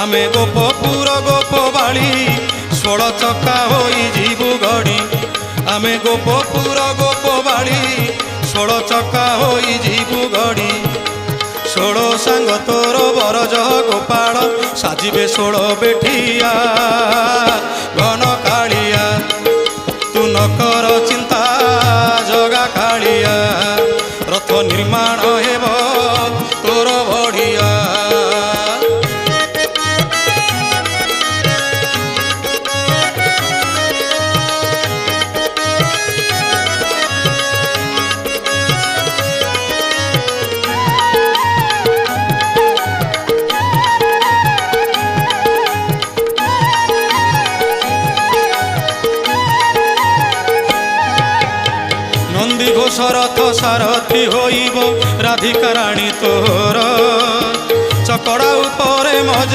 आमे गोपपुर गोपबाड़ी 16 चक्का होई जीवु गड़ी आमे गोपपुर गोपबाड़ी 16 चक्का होई जीवु गड़ी 16 सांग तोर बरज गोपाल साजिबे 16 बेठिया घन कालिया तू नकर चिंता जगा कालिया रथ निर्माण हेब तोर बढ़िया। नंदी घोष रथ सारथी होइब राधिका राणी तोर चकड़ा उपरे मज